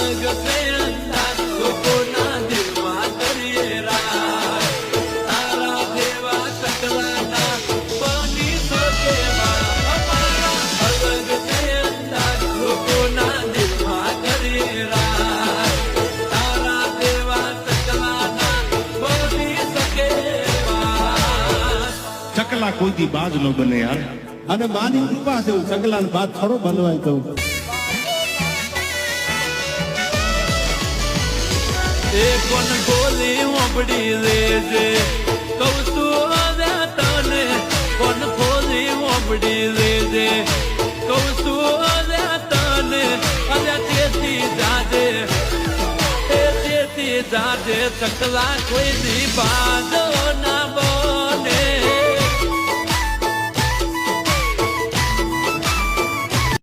અલગ છે અંદાજ લોકોના દિલમાં કરીએ રાજ તારા જેવા ચકલાના બની શકે અમારા અલગ છે અંદાજ લોકોના દિલમાં કરીએ રાજ તારા જેવા ચકલાના બની શકે ચકલા કોઈ દી બાજ નો બને યાર અને માની કૃપા છે ચકલાને બાદ થોડો બનવાય તો એ કોણ બોલી ઓબડી લેજે કહું તું આવ્યા તને કોણ બોલી ઓબડી લેજે કહું તું આવ્યા તને આવ્યા તેથી જાજે ચકલા કોઈ દી બાજો ના